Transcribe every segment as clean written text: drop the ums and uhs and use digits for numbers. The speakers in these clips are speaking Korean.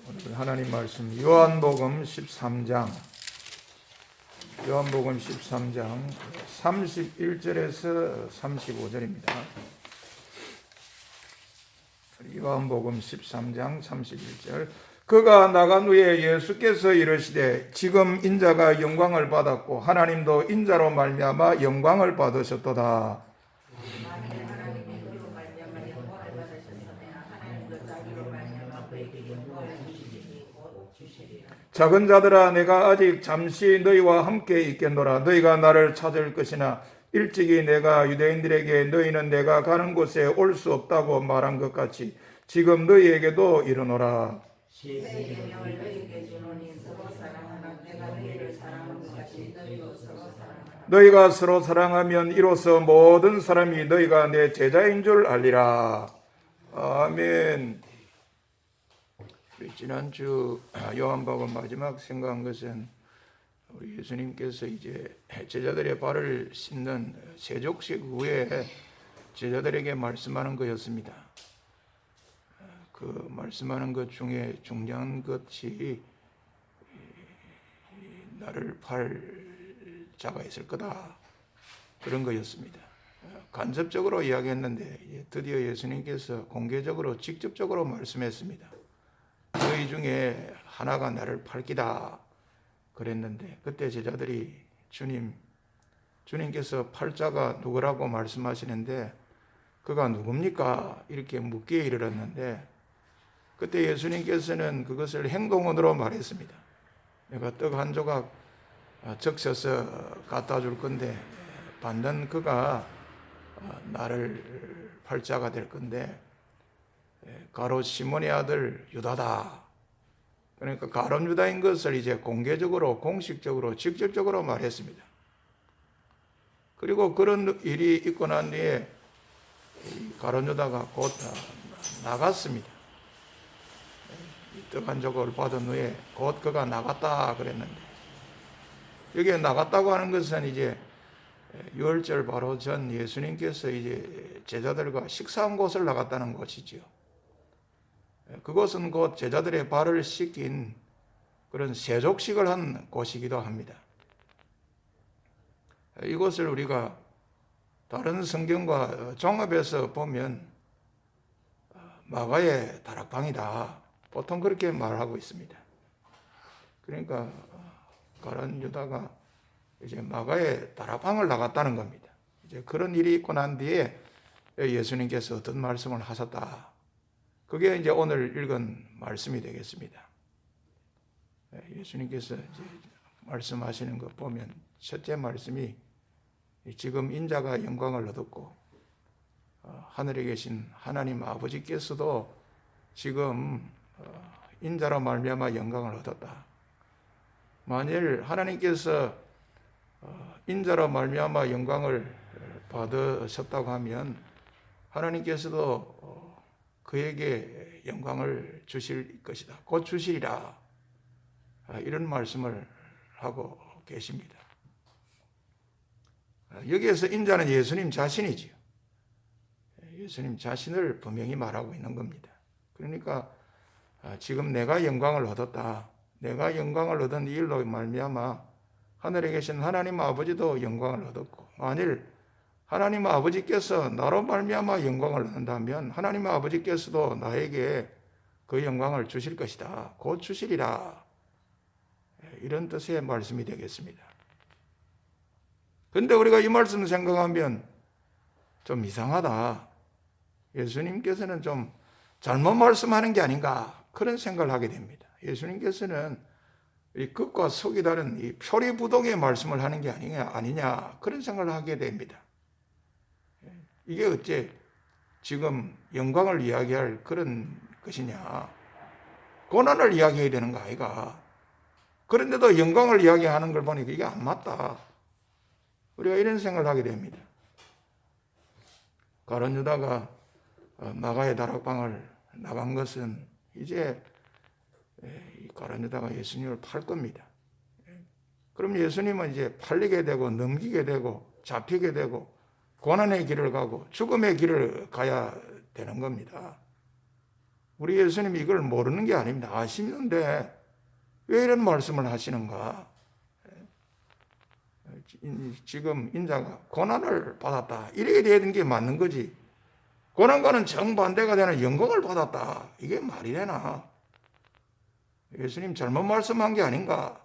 오늘 하나님 말씀 요한복음 13장 31절에서 35절입니다. 요한복음 13장 31절. 그가 나간 후에 예수께서 이르시되 지금 인자가 영광을 받았고 하나님도 인자로 말미암아 영광을 받으셨도다. 작은 자들아, 내가 아직 잠시 너희와 함께 있겠노라. 너희가 나를 찾을 것이나 일찍이 내가 유대인들에게 너희는 내가 가는 곳에 올 수 없다고 말한 것 같이 지금 너희에게도 이르노라. 너희가 서로 사랑하면 이로써 모든 사람이 너희가 내 제자인 줄 알리라. 아멘. 지난주 요한복음 마지막 생각한 것은 우리 예수님께서 이제 제자들의 발을 씻는 세족식 후에 제자들에게 말씀하는 것이었습니다. 그 말씀하는 것 중에 중요한 것이 나를 팔 자가 있을 거다, 그런 것이었습니다. 간접적으로 이야기했는데 드디어 예수님께서 공개적으로 직접적으로 말씀했습니다. 너희 중에 하나가 나를 팔기다 그랬는데, 그때 제자들이 주님께서 팔자가 누구라고 말씀하시는데 그가 누굽니까? 이렇게 묻기에 이르렀는데, 그때 예수님께서는 그것을 행동으로 말했습니다. 내가 떡 한 조각 적셔서 갖다 줄 건데 받는 그가 나를 팔자가 될 건데, 가롯 시몬의 아들 유다다. 그러니까 가롯 유다인 것을 이제 공개적으로, 공식적으로, 직접적으로 말했습니다. 그리고 그런 일이 있고 난 뒤에 가롯 유다가 곧 나갔습니다. 떡 한 조각을 받은 후에 곧 그가 나갔다 그랬는데, 여기에 나갔다고 하는 것은 이제 유월절 바로 전 예수님께서 이제 제자들과 식사한 곳을 나갔다는 것이지요. 그곳은 곧 제자들의 발을 씻긴 그런 세족식을 한 곳이기도 합니다. 이곳을 우리가 다른 성경과 종합해서 보면 마가의 다락방이다, 보통 그렇게 말하고 있습니다. 그러니까 가룟 유다가 이제 마가의 다락방을 나갔다는 겁니다. 이제 그런 일이 있고 난 뒤에 예수님께서 어떤 말씀을 하셨다, 그게 이제 오늘 읽은 말씀이 되겠습니다. 예수님께서 이제 말씀하시는 것 보면 첫째 말씀이 지금 인자가 영광을 얻었고 하늘에 계신 하나님 아버지께서도 지금 인자로 말미암아 영광을 얻었다. 만일 하나님께서 인자로 말미암아 영광을 받으셨다고 하면 하나님께서도 그에게 영광을 주실 것이다, 곧 주시리라, 이런 말씀을 하고 계십니다. 여기에서 인자는 예수님 자신이지요. 예수님 자신을 분명히 말하고 있는 겁니다. 그러니까 지금 내가 영광을 얻었다, 내가 영광을 얻은 일로 말미암아 하늘에 계신 하나님 아버지도 영광을 얻었고, 만일 하나님 아버지께서 나로 말미암아 영광을 얻는다면 하나님 아버지께서도 나에게 그 영광을 주실 것이다, 곧 주시리라, 이런 뜻의 말씀이 되겠습니다. 그런데 우리가 이 말씀을 생각하면 좀 이상하다, 예수님께서는 좀 잘못 말씀하는 게 아닌가, 그런 생각을 하게 됩니다. 예수님께서는 이 끝과 속이 다른 이 표리부동의 말씀을 하는 게 아니냐, 그런 생각을 하게 됩니다. 이게 어째 지금 영광을 이야기할 그런 것이냐, 고난을 이야기해야 되는 거 아이가. 그런데도 영광을 이야기하는 걸 보니까 이게 안 맞다, 우리가 이런 생각을 하게 됩니다. 가룟 유다가 마가의 다락방을 나간 것은 이제 가룟 유다가 예수님을 팔 겁니다. 그럼 예수님은 이제 팔리게 되고 넘기게 되고 잡히게 되고 고난의 길을 가고 죽음의 길을 가야 되는 겁니다. 우리 예수님이 이걸 모르는 게 아닙니다. 아시는데 왜 이런 말씀을 하시는가? 지금 인자가 고난을 받았다. 이렇게 돼야 되는 게 맞는 거지. 고난과는 정반대가 되는 영광을 받았다. 이게 말이 되나? 예수님 잘못 말씀한 게 아닌가?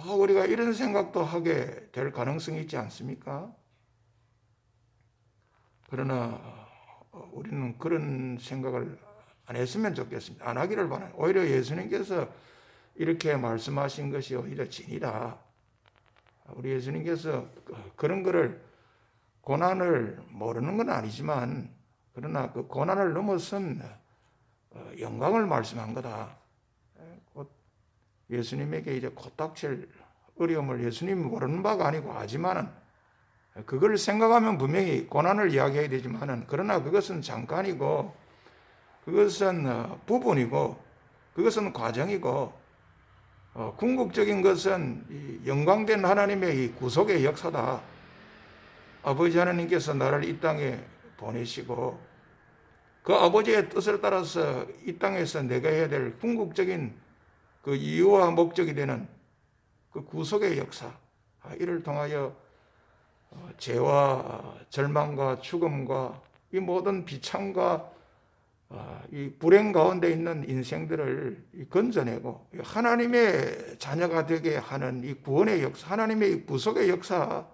우리가 이런 생각도 하게 될 가능성이 있지 않습니까? 그러나 우리는 그런 생각을 안 했으면 좋겠습니다. 안 하기를 바라요. 오히려 예수님께서 이렇게 말씀하신 것이 오히려 진이다. 우리 예수님께서 그런 거를 고난을 모르는 건 아니지만 그러나 그 고난을 넘어선 영광을 말씀한 거다. 곧 예수님에게 이제 코딱질 어려움을 예수님이 모르는 바가 아니고 하지만은 그걸 생각하면 분명히 고난을 이야기해야 되지만은 그러나 그것은 잠깐이고 그것은 부분이고 그것은 과정이고 궁극적인 것은 영광된 하나님의 이 구속의 역사다. 아버지 하나님께서 나를 이 땅에 보내시고 그 아버지의 뜻을 따라서 이 땅에서 내가 해야 될 궁극적인 그 이유와 목적이 되는 그 구속의 역사, 이를 통하여 죄와 절망과 죽음과 이 모든 비참과 이 불행 가운데 있는 인생들을 건져내고 하나님의 자녀가 되게 하는 이 구원의 역사, 하나님의 이 구속의 역사,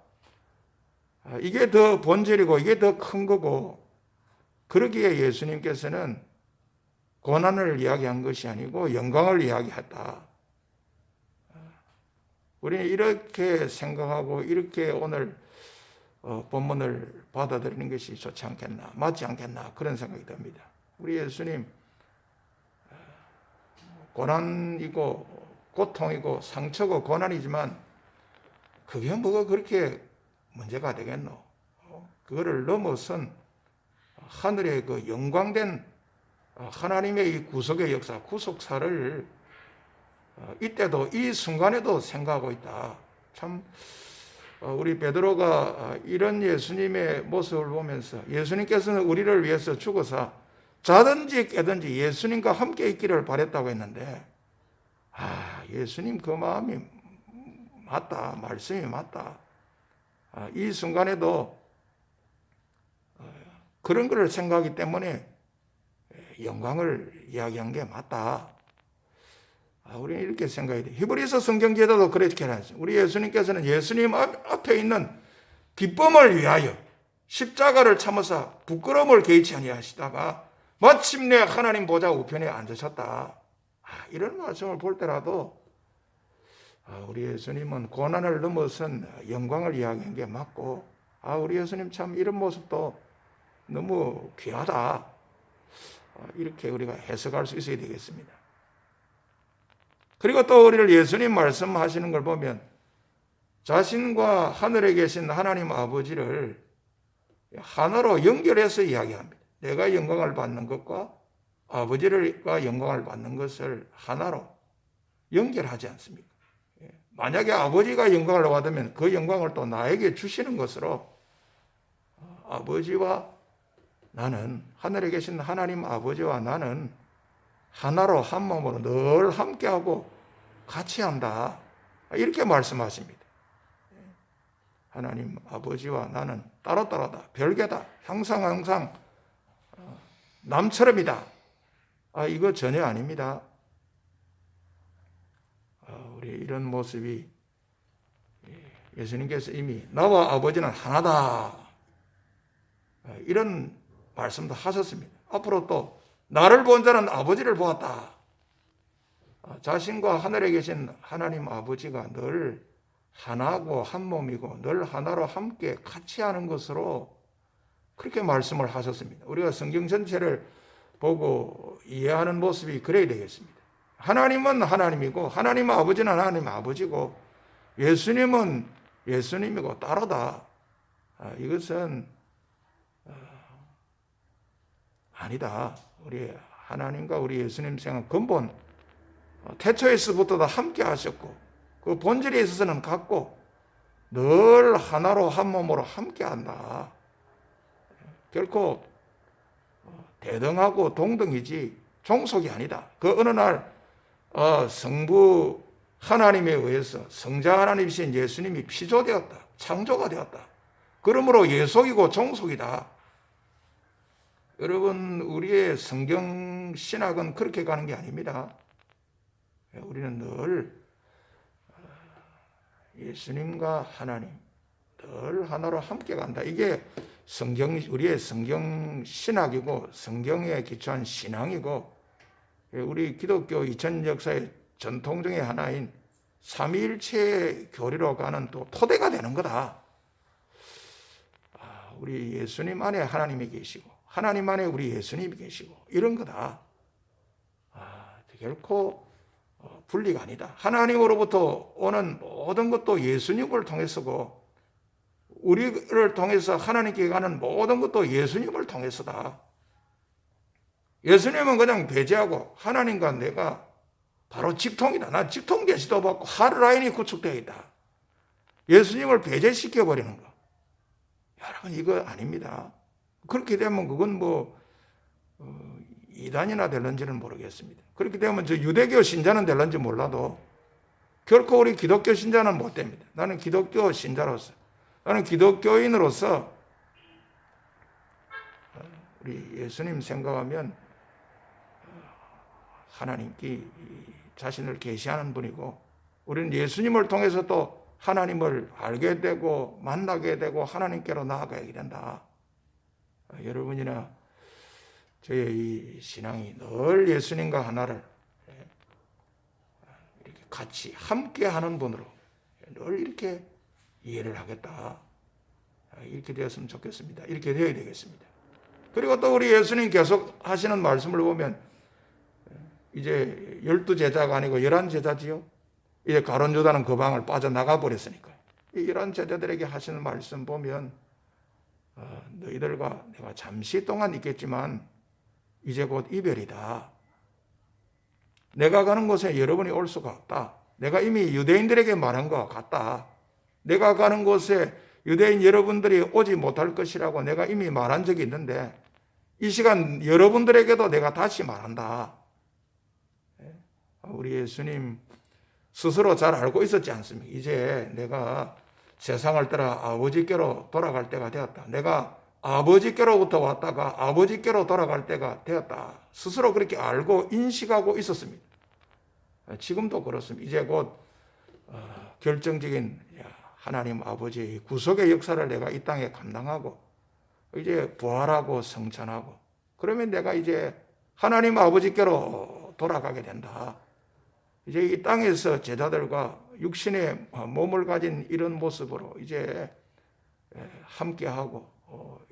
이게 더 본질이고 이게 더 큰 거고, 그러기에 예수님께서는 고난을 이야기한 것이 아니고 영광을 이야기했다. 우리는 이렇게 생각하고 이렇게 오늘 본문을 받아들이는 것이 좋지 않겠나, 맞지 않겠나, 그런 생각이 듭니다. 우리 예수님 고난이고 고통이고 상처고 고난이지만 그게 뭐가 그렇게 문제가 되겠노? 그거를 넘어선 하늘의 그 영광된 하나님의 이 구속의 역사, 구속사를 이때도 이 순간에도 생각하고 있다. 참 우리 베드로가 이런 예수님의 모습을 보면서 예수님께서는 우리를 위해서 죽어서 자든지 깨든지 예수님과 함께 있기를 바랬다고 했는데, 예수님 그 마음이 맞다. 말씀이 맞다. 이 순간에도 그런 것을 생각하기 때문에 영광을 이야기한 게 맞다. 우리는 이렇게 생각해야 돼. 히브리서 성경제도도 그렇게 해놨어요. 우리 예수님께서는 예수님 앞에 있는 기쁨을 위하여 십자가를 참으사 부끄러움을 개의치 아니하시다가 마침내 하나님 보좌 우편에 앉으셨다. 이런 말씀을 볼 때라도 우리 예수님은 고난을 넘어선 영광을 이야기한 게 맞고, 우리 예수님 참 이런 모습도 너무 귀하다. 이렇게 우리가 해석할 수 있어야 되겠습니다. 그리고 또 우리를 예수님 말씀하시는 걸 보면 자신과 하늘에 계신 하나님 아버지를 하나로 연결해서 이야기합니다. 내가 영광을 받는 것과 아버지가 영광을 받는 것을 하나로 연결하지 않습니까? 만약에 아버지가 영광을 받으면 그 영광을 또 나에게 주시는 것으로 아버지와 나는, 하늘에 계신 하나님 아버지와 나는 하나로 한 몸으로 늘 함께하고 같이 한다. 이렇게 말씀하십니다. 하나님 아버지와 나는 따로따로다. 별개다. 항상 남처럼이다. 이거 전혀 아닙니다. 우리 이런 모습이 예수님께서 이미 나와 아버지는 하나다. 이런 말씀도 하셨습니다. 앞으로 또 나를 본 자는 아버지를 보았다. 자신과 하늘에 계신 하나님 아버지가 늘 하나고 한 몸이고 늘 하나로 함께 같이 하는 것으로 그렇게 말씀을 하셨습니다. 우리가 성경 전체를 보고 이해하는 모습이 그래야 되겠습니다. 하나님은 하나님이고 하나님 아버지는 하나님 아버지고 예수님은 예수님이고 따로다. 이것은 아니다. 우리 하나님과 우리 예수님 생각 근본 태초에서부터 다 함께 하셨고 그 본질에 있어서는 같고 늘 하나로 한 몸으로 함께 한다. 결코 대등하고 동등이지 종속이 아니다. 그 어느 날 성부 하나님에 의해서 성자 하나님이신 예수님이 피조되었다. 창조가 되었다. 그러므로 예속이고 종속이다. 여러분, 우리의 성경 신학은 그렇게 가는 게 아닙니다. 우리는 늘 예수님과 하나님 늘 하나로 함께 간다. 이게 우리의 성경 신학이고 성경에 기초한 신앙이고 우리 기독교 2000년 역사의 전통 중의 하나인 삼위일체 교리로 가는 또 토대가 되는 거다. 우리 예수님 안에 하나님이 계시고 하나님 안에 우리 예수님이 계시고 이런 거다. 결코 분리가 아니다. 하나님으로부터 오는 모든 것도 예수님을 통해서고 우리를 통해서 하나님께 가는 모든 것도 예수님을 통해서다. 예수님은 그냥 배제하고 하나님과 내가 바로 직통이다. 나 직통 계시도 받고 하루라인이 구축되어 있다. 예수님을 배제시켜버리는 거. 여러분, 이거 아닙니다. 그렇게 되면 그건 이단이나 될런지는 모르겠습니다. 그렇게 되면 저 유대교 신자는 될런지 몰라도 결코 우리 기독교 신자는 못 됩니다. 나는 기독교 신자로서, 나는 기독교인으로서 우리 예수님 생각하면 하나님께 자신을 계시하는 분이고 우리는 예수님을 통해서 또 하나님을 알게 되고 만나게 되고 하나님께로 나아가게 된다. 여러분이나 저의 이 신앙이 늘 예수님과 하나를 이렇게 같이 함께 하는 분으로 늘 이렇게 이해를 하겠다. 이렇게 되었으면 좋겠습니다. 이렇게 되어야 되겠습니다. 그리고 또 우리 예수님 계속 하시는 말씀을 보면 이제 12제자가 아니고 11제자지요. 이제 가룟 유다는 그 방을 빠져나가 버렸으니까. 이 11제자들에게 하시는 말씀 보면 너희들과 내가 잠시 동안 있겠지만 이제 곧 이별이다. 내가 가는 곳에 여러분이 올 수가 없다. 내가 이미 유대인들에게 말한 것 같다. 내가 가는 곳에 유대인 여러분들이 오지 못할 것이라고 내가 이미 말한 적이 있는데 이 시간 여러분들에게도 내가 다시 말한다. 우리 예수님 스스로 잘 알고 있었지 않습니까? 이제 내가 세상을 떠나 아버지께로 돌아갈 때가 되었다. 내가 아버지께로부터 왔다가 아버지께로 돌아갈 때가 되었다. 스스로 그렇게 알고 인식하고 있었습니다. 지금도 그렇습니다. 이제 곧 결정적인 하나님 아버지의 구속의 역사를 내가 이 땅에 감당하고 이제 부활하고 성천하고 그러면 내가 이제 하나님 아버지께로 돌아가게 된다. 이제 이 땅에서 제자들과 육신의 몸을 가진 이런 모습으로 이제 함께하고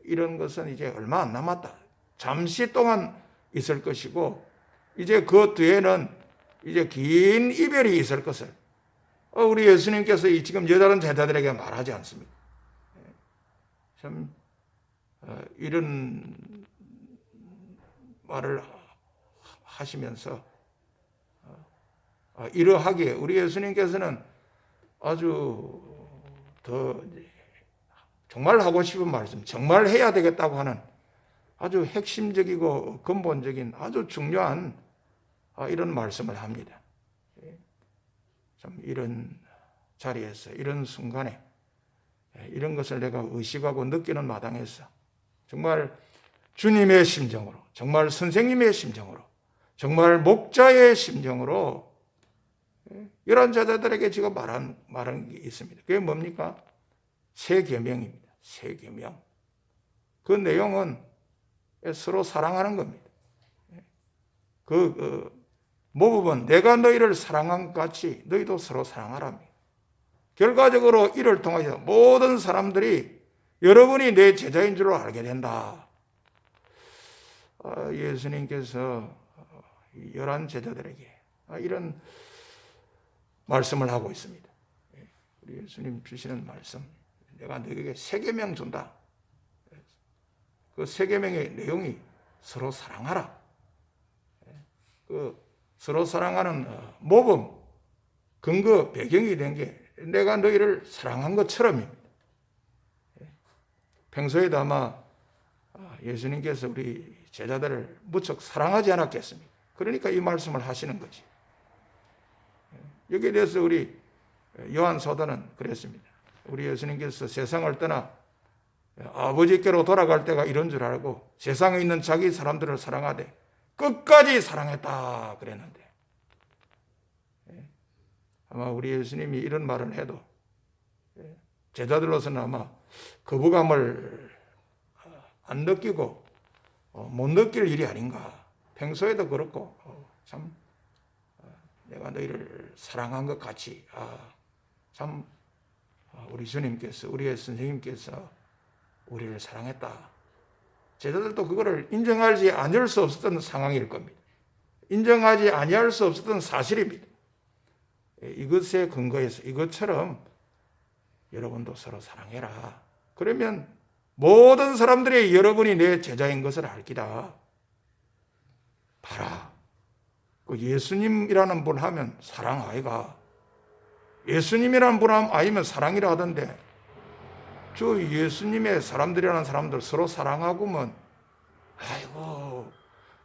이런 것은 이제 얼마 안 남았다. 잠시 동안 있을 것이고 이제 그 뒤에는 이제 긴 이별이 있을 것을 우리 예수님께서 지금 여다른 제자들에게 말하지 않습니다. 참 이런 말을 하시면서 이러하기에 우리 예수님께서는 아주 더 정말 하고 싶은 말씀, 정말 해야 되겠다고 하는 아주 핵심적이고 근본적인 아주 중요한 이런 말씀을 합니다. 참 이런 자리에서 이런 순간에 이런 것을 내가 의식하고 느끼는 마당에서 정말 주님의 심정으로, 정말 선생님의 심정으로, 정말 목자의 심정으로 이런 제자들에게 지금 말한 게 있습니다. 그게 뭡니까? 새 계명입니다. 새 계명. 그 내용은 서로 사랑하는 겁니다. 그 모범은 내가 너희를 사랑한 것 같이 너희도 서로 사랑하랍니다. 결과적으로 이를 통해서 모든 사람들이 여러분이 내 제자인 줄 알게 된다. 예수님께서 11 제자들에게 이런 말씀을 하고 있습니다. 우리 예수님 주시는 말씀, 내가 너에게 새 계명 준다. 그 새 계명의 내용이 서로 사랑하라. 그 서로 사랑하는 모범, 근거, 배경이 된 게 내가 너희를 사랑한 것처럼입니다. 평소에도 아마 예수님께서 우리 제자들을 무척 사랑하지 않았겠습니까? 그러니까 이 말씀을 하시는 거지. 여기에 대해서 우리 요한 사도는 그랬습니다. 우리 예수님께서 세상을 떠나 아버지께로 돌아갈 때가 이런 줄 알고 세상에 있는 자기 사람들을 사랑하되 끝까지 사랑했다 그랬는데, 아마 우리 예수님이 이런 말을 해도 제자들로서는 아마 거부감을 안 느끼고 못 느낄 일이 아닌가. 평소에도 그렇고 참 내가 너희를 사랑한 것 같이 참 우리 주님께서, 우리의 선생님께서 우리를 사랑했다. 제자들도 그거를 인정하지 아니할 수 없었던 상황일 겁니다. 인정하지 아니할 수 없었던 사실입니다. 이것에 근거해서 이것처럼 여러분도 서로 사랑해라. 그러면 모든 사람들이 여러분이 내 제자인 것을 알기다. 봐라. 그 예수님이라는 분 하면 사랑 아이가. 예수님이라는 분 하면 아니면 사랑이라 하던데, 저 예수님의 사람들이라는 사람들 서로 사랑하고면 아이고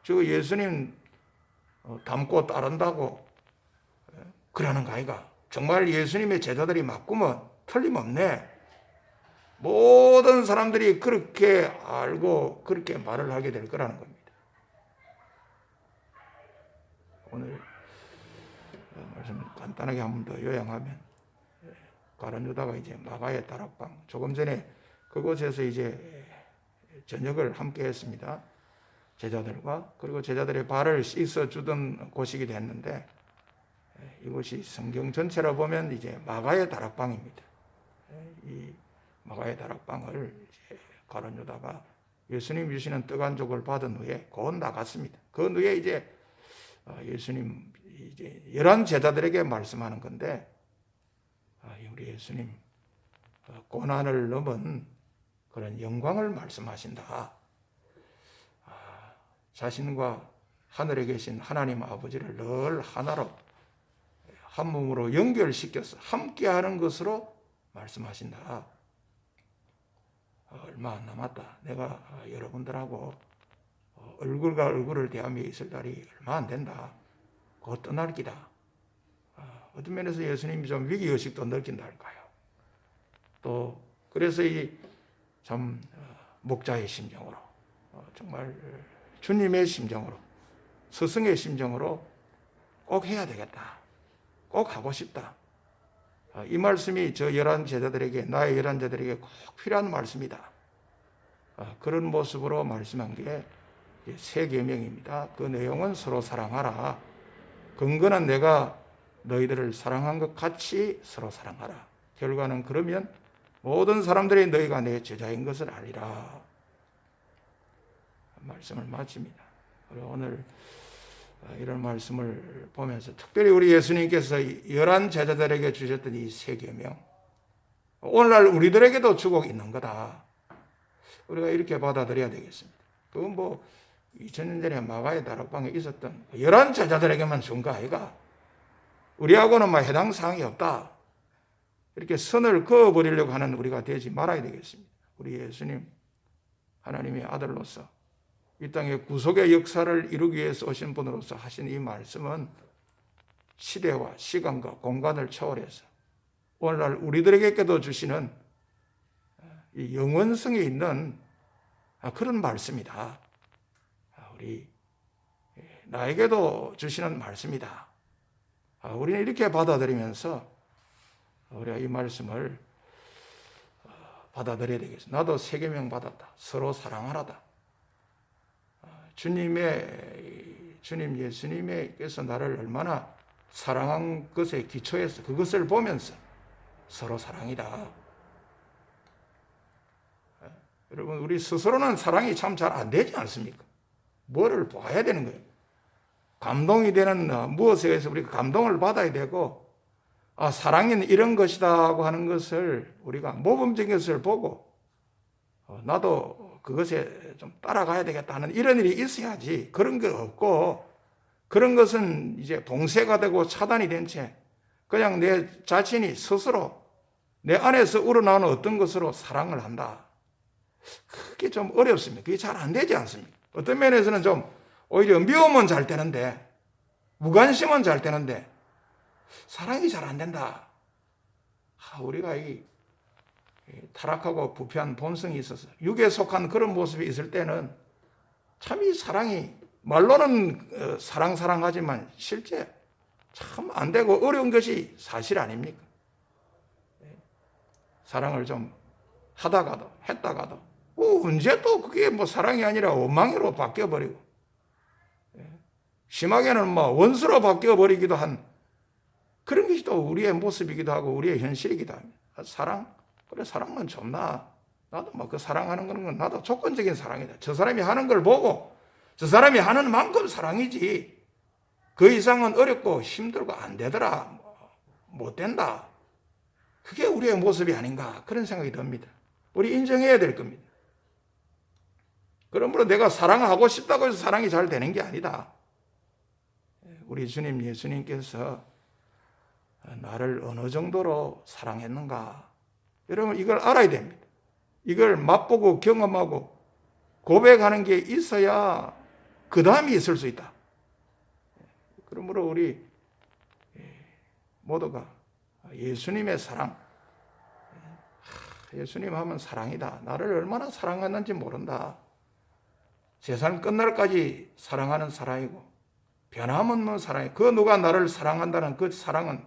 저 예수님 닮고 따른다고 그러는 거 아이가. 정말 예수님의 제자들이 맞구면 틀림없네. 모든 사람들이 그렇게 알고 그렇게 말을 하게 될 거라는 겁니다. 오늘 말씀 간단하게 한 번 더 요약하면, 가룟 유다가 이제 마가의 다락방, 조금 전에 그곳에서 이제 저녁을 함께 했습니다. 제자들과. 그리고 제자들의 발을 씻어주던 곳이기도 했는데, 이곳이 성경 전체로 보면 이제 마가의 다락방입니다. 이 마가의 다락방을 이제 가룟 유다가 예수님 주시는 떡 한 족을 받은 후에 곧 나갔습니다. 그 후에 이제 예수님 이제 11 제자들에게 말씀하는 건데, 우리 예수님 고난을 넘은 그런 영광을 말씀하신다. 자신과 하늘에 계신 하나님 아버지를 늘 하나로 한 몸으로 연결시켜서 함께하는 것으로 말씀하신다. 얼마 안 남았다. 내가 여러분들하고 얼굴과 얼굴을 대하며 있을 날이 얼마 안 된다. 곧 떠날 기다. 어떤 면에서 예수님이 좀 위기의식도 느낀다 할까요? 또 그래서 이 참 목자의 심정으로, 정말 주님의 심정으로, 스승의 심정으로 꼭 해야 되겠다. 꼭 하고 싶다. 이 말씀이 저 11 제자들에게, 나의 11 제자들에게 꼭 필요한 말씀이다. 그런 모습으로 말씀한 게 세 계명입니다. 그 내용은 서로 사랑하라. 근거는 내가 너희들을 사랑한 것 같이 서로 사랑하라. 결과는 그러면 모든 사람들이 너희가 내 제자인 것을 알리라. 말씀을 마칩니다. 오늘 이런 말씀을 보면서 특별히 우리 예수님께서 11 제자들에게 주셨던 이 세 계명, 오늘날 우리들에게도 주고 있는 거다. 우리가 이렇게 받아들여야 되겠습니다. 그건 뭐 2000년 전에 마가의 다락방에 있었던 11 제자들에게만 준 거 아이가. 우리하고는 뭐 해당 사항이 없다. 이렇게 선을 그어버리려고 하는 우리가 되지 말아야 되겠습니다. 우리 예수님 하나님의 아들로서 이 땅의 구속의 역사를 이루기 위해서 오신 분으로서 하신 이 말씀은 시대와 시간과 공간을 초월해서 오늘날 우리들에게도 주시는 이 영원성이 있는 그런 말씀이다. 우리 나에게도 주시는 말씀이다. 우리는 이렇게 받아들이면서 우리가 이 말씀을 받아들여야 되겠습니다. 나도 세 계명 받았다. 서로 사랑하라다. 주님 예수님께서 나를 얼마나 사랑한 것에 기초해서 그것을 보면서 서로 사랑이다. 여러분, 우리 스스로는 사랑이 참 잘 안 되지 않습니까? 뭐를 봐야 되는 거예요. 감동이 되는 무엇에 의해서 우리가 감동을 받아야 되고, 사랑은 이런 것이다 하고 하는 것을 우리가 모범적인 것을 보고 나도 그것에 좀 따라가야 되겠다 하는 이런 일이 있어야지. 그런 게 없고, 그런 것은 이제 봉쇄가 되고 차단이 된 채 그냥 내 자신이 스스로 내 안에서 우러나오는 어떤 것으로 사랑을 한다. 그게 좀 어렵습니다. 그게 잘 안 되지 않습니까? 어떤 면에서는 좀 오히려 미움은 잘 되는데, 무관심은 잘 되는데 사랑이 잘 안 된다. 우리가 이 타락하고 부패한 본성이 있어서 육에 속한 그런 모습이 있을 때는 참 이 사랑이 말로는 사랑하지만 실제 참 안 되고 어려운 것이 사실 아닙니까? 사랑을 좀 하다가도 했다가도 언제 또 그게 뭐 사랑이 아니라 원망으로 바뀌어버리고, 심하게는 뭐 원수로 바뀌어버리기도 한 그런 것이 또 우리의 모습이기도 하고 우리의 현실이기도 합니다. 사랑? 그래, 사랑은 좋나? 나도 뭐 그 사랑하는 건 나도 조건적인 사랑이다. 저 사람이 하는 걸 보고 저 사람이 하는 만큼 사랑이지 그 이상은 어렵고 힘들고 안 되더라, 못 된다, 그게 우리의 모습이 아닌가 그런 생각이 듭니다. 우리 인정해야 될 겁니다. 그러므로 내가 사랑하고 싶다고 해서 사랑이 잘 되는 게 아니다. 우리 주님 예수님께서 나를 어느 정도로 사랑했는가, 여러분 이걸 알아야 됩니다. 이걸 맛보고 경험하고 고백하는 게 있어야 그 다음이 있을 수 있다. 그러므로 우리 모두가 예수님의 사랑, 예수님 하면 사랑이다, 나를 얼마나 사랑했는지 모른다, 세상 끝날까지 사랑하는 사랑이고 변함없는 사랑이, 그 누가 나를 사랑한다는 그 사랑은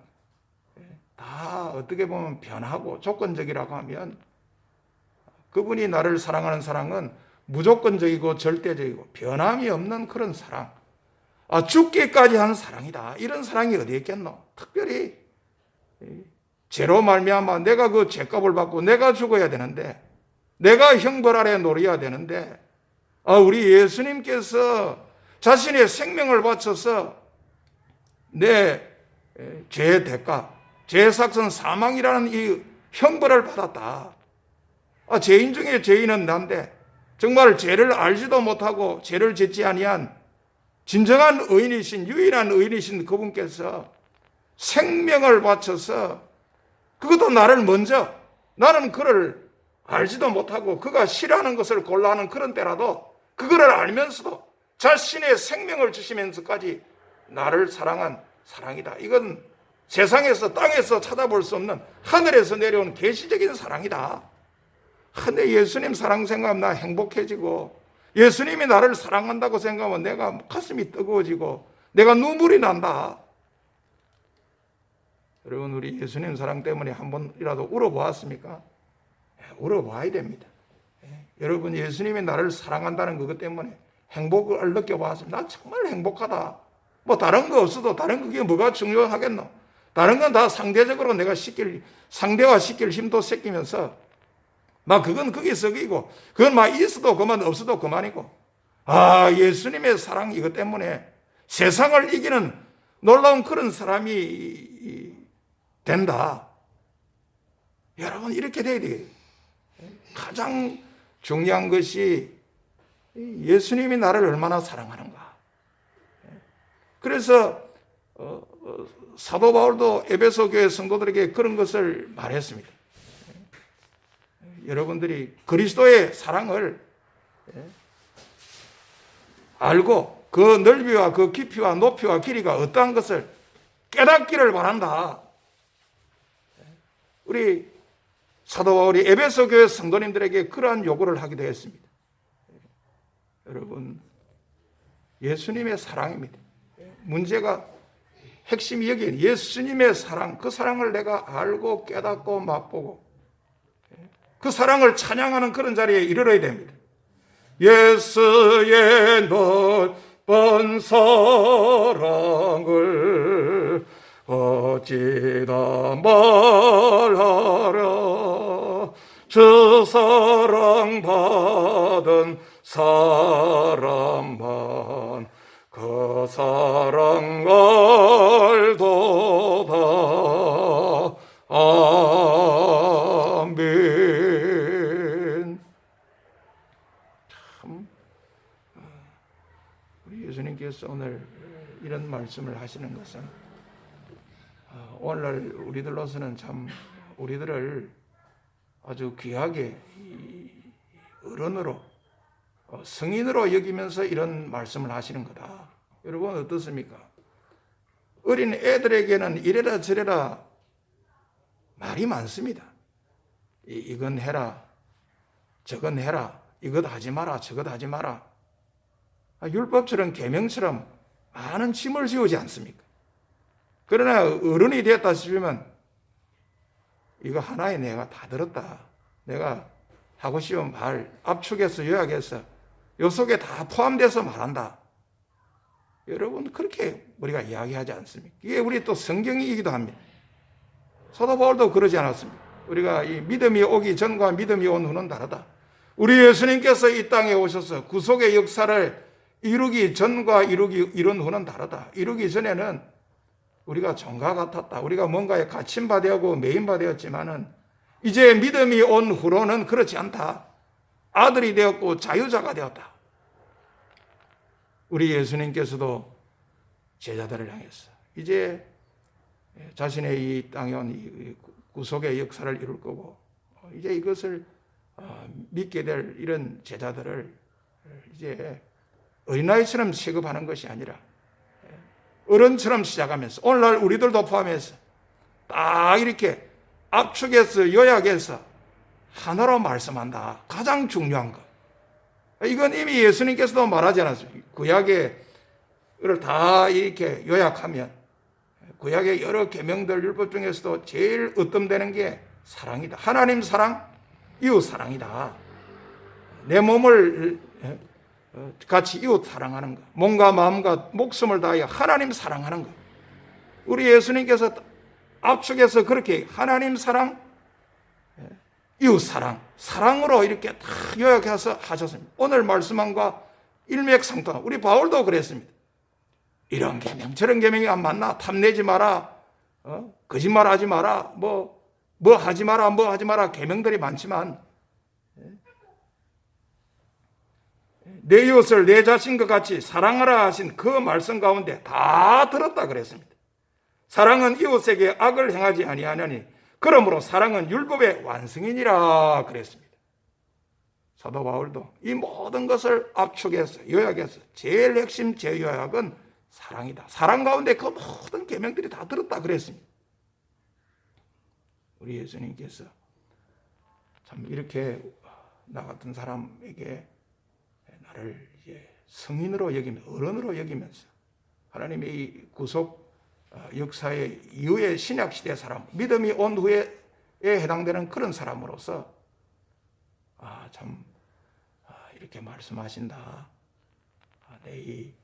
다 어떻게 보면 변하고 조건적이라고 하면 그분이 나를 사랑하는 사랑은 무조건적이고 절대적이고 변함이 없는 그런 사랑, 죽기까지 하는 사랑이다. 이런 사랑이 어디 있겠노? 특별히 죄로 말미암아 내가 그 죄값을 받고 내가 죽어야 되는데, 내가 형벌 아래 놓여야 되는데, 우리 예수님께서 자신의 생명을 바쳐서 내 죄의 대가, 죄의 삭선 사망이라는 이 형벌을 받았다. 죄인 중에 죄인은 난데 정말 죄를 알지도 못하고 죄를 짓지 아니한 진정한 의인이신, 유일한 의인이신 그분께서 생명을 바쳐서, 그것도 나를 먼저, 나는 그를 알지도 못하고 그가 싫어하는 것을 골라하는 그런 때라도 그거를 알면서도 자신의 생명을 주시면서까지 나를 사랑한 사랑이다. 이건 세상에서, 땅에서 찾아볼 수 없는 하늘에서 내려온 계시적인 사랑이다. 근데 예수님 사랑 생각하면 나 행복해지고, 예수님이 나를 사랑한다고 생각하면 내가 가슴이 뜨거워지고 내가 눈물이 난다. 여러분, 우리 예수님 사랑 때문에 한 번이라도 울어보았습니까? 울어봐야 됩니다. 여러분, 예수님이 나를 사랑한다는 그것 때문에 행복을 느껴봤습니다. 나 정말 행복하다. 뭐 다른 거 없어도, 다른 그게 뭐가 중요하겠노? 다른 건 다 상대적으로 내가 상대화시킬 힘도 생기면서 그건 그게 썩이고, 그건 있어도 그만, 없어도 그만이고, 예수님의 사랑 이것 때문에 세상을 이기는 놀라운 그런 사람이 된다. 여러분, 이렇게 돼야 돼요. 가장 중요한 것이 예수님이 나를 얼마나 사랑하는가. 그래서 사도 바울도 에베소 교회 성도들에게 그런 것을 말했습니다. 여러분들이 그리스도의 사랑을 알고 그 넓이와 그 깊이와 높이와 길이가 어떠한 것을 깨닫기를 바란다. 우리 사도 바울이 에베소 교회 성도님들에게 그러한 요구를 하기도 했습니다. 여러분, 예수님의 사랑입니다. 문제가, 핵심이 여기에 예수님의 사랑, 그 사랑을 내가 알고 깨닫고 맛보고 그 사랑을 찬양하는 그런 자리에 이르러야 됩니다. 예수의 넓은 사랑을 어찌다 말하랴. 주 사랑 받은 사람만 그 사랑 알도다. 아멘. 참, 우리 예수님께서 오늘 이런 말씀을 하시는 것은 오늘날 우리들로서는 참 우리들을 아주 귀하게 어른으로 성인으로 여기면서 이런 말씀을 하시는 거다. 여러분 어떻습니까? 어린 애들에게는 이래라 저래라 말이 많습니다. 이건 해라, 저건 해라, 이것 하지 마라, 저것 하지 마라. 율법처럼 계명처럼 많은 짐을 지우지 않습니까? 그러나 어른이 되었다 싶으면 이거 하나에 내가 다 들었다. 내가 하고 싶은 말 압축해서 요약해서 요 속에 다 포함돼서 말한다. 여러분 그렇게 우리가 이야기하지 않습니까? 이게 우리 또 성경이기도 합니다. 사도 바울도 그러지 않았습니까? 우리가 이 믿음이 오기 전과 믿음이 온 후는 다르다. 우리 예수님께서 이 땅에 오셔서 구속의 역사를 이루기 전과 이룬 후는 다르다. 이루기 전에는 우리가 종과 같았다. 우리가 뭔가에 갇힌바 되었고 매인바 되었지만은 이제 믿음이 온 후로는 그렇지 않다. 아들이 되었고 자유자가 되었다. 우리 예수님께서도 제자들을 향해서 이제 자신의 이 땅에 온 이 구속의 역사를 이룰 거고 이제 이것을 믿게 될 이런 제자들을 이제 어린아이처럼 취급하는 것이 아니라 어른처럼 시작하면서 오늘날 우리들도 포함해서 딱 이렇게 압축해서 요약해서 하나로 말씀한다. 가장 중요한 것. 이건 이미 예수님께서도 말하지 않았습니까? 구약의 이를 다 이렇게 요약하면 구약의 여러 계명들 율법 중에서도 제일 으뜸되는 게 사랑이다. 하나님 사랑, 이웃 사랑이다. 내 몸을 같이 이웃 사랑하는 것, 몸과 마음과 목숨을 다하여 하나님 사랑하는 것. 우리 예수님께서 압축해서 그렇게 하나님 사랑, 이웃 사랑, 사랑으로 이렇게 다 요약해서 하셨습니다. 오늘 말씀한과 일맥상통. 우리 바울도 그랬습니다. 이런 계명 저런 계명이 안 맞나? 탐내지 마라, 거짓말하지 마라, 뭐 하지 마라, 뭐 하지 마라. 계명들이 많지만 내 이웃을 내 자신과 같이 사랑하라 하신 그 말씀 가운데 다 들었다 그랬습니다. 사랑은 이웃에게 악을 행하지 아니하느니 그러므로 사랑은 율법의 완성이니라 그랬습니다. 사도 바울도 이 모든 것을 압축해서 요약해서 제일 핵심 제요약은 사랑이다. 사랑 가운데 그 모든 계명들이 다 들었다 그랬습니다. 우리 예수님께서 참 이렇게 나 같은 사람에게 나를 이제 성인으로 여기면서 어른으로 여기면서 하나님의 이 구속 역사의 이후의 신약 시대 사람, 믿음이 온 후에 해당되는 그런 사람으로서 참 이렇게 말씀하신다. 내 이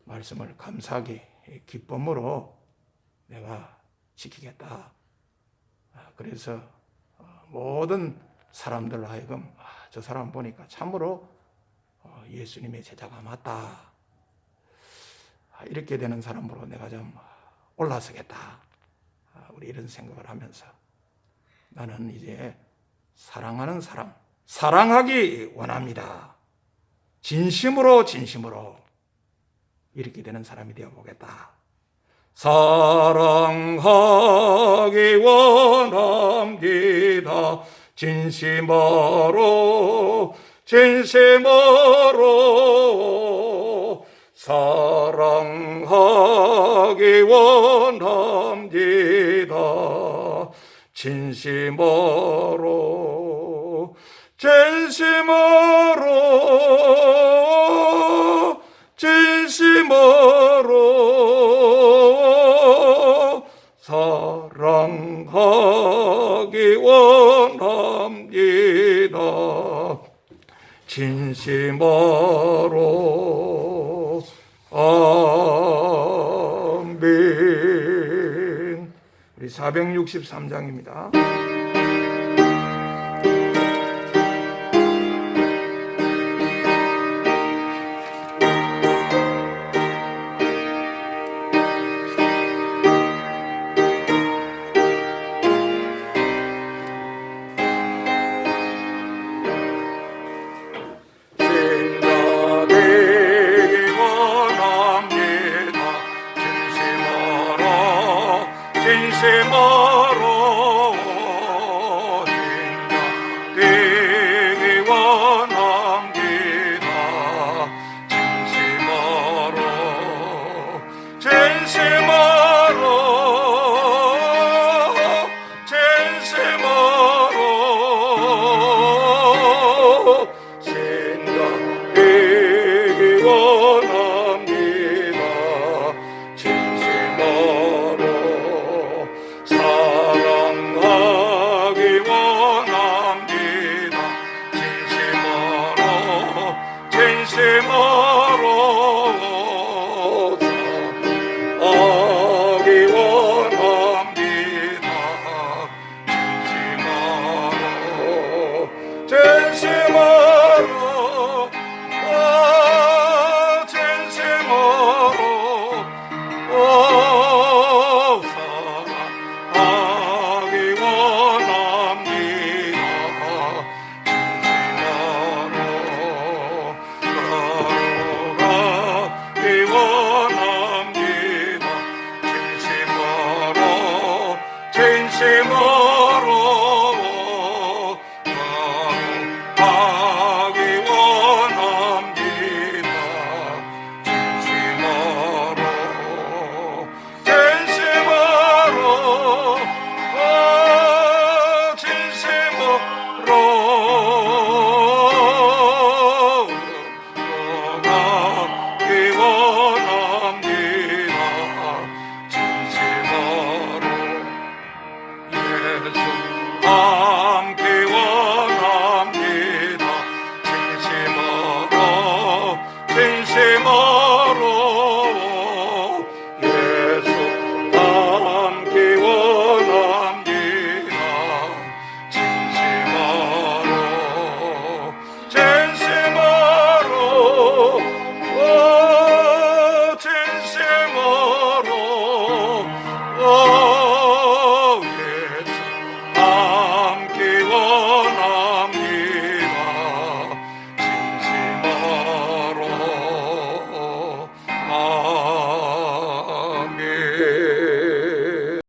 말씀을 감사하게 기쁨으로 내가 지키겠다. 그래서 모든 사람들 하여금 저 사람 보니까 참으로 예수님의 제자가 맞다. 이렇게 되는 사람으로 내가 좀 올라서겠다. 우리 이런 생각을 하면서 나는 이제 사랑하는 사람, 사랑하기 원합니다. 진심으로 이렇게 되는 사람이 되어보겠다. 사랑하기 원합니다. 진심으로 사랑하기 원합니다. 진심으로 사랑하기 원합니다. 진심으로 아멘. 우리 463장입니다. 진심으로 되기 원합니다. 제목